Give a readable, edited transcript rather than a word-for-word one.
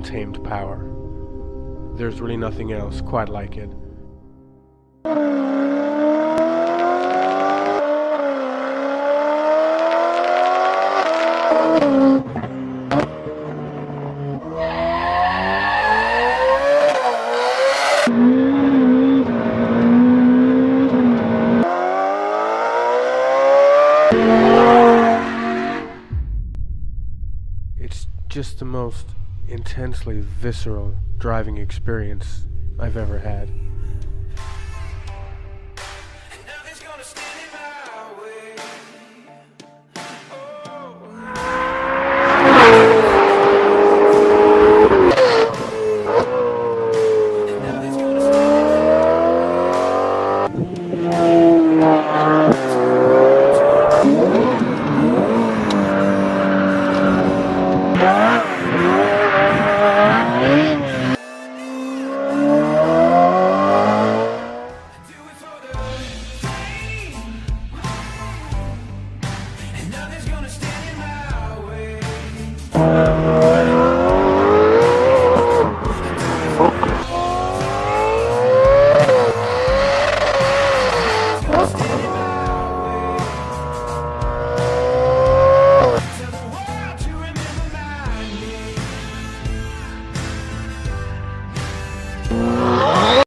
untamed power. There's really nothing else quite like it. It's just the most intensely visceral driving experience I've ever had.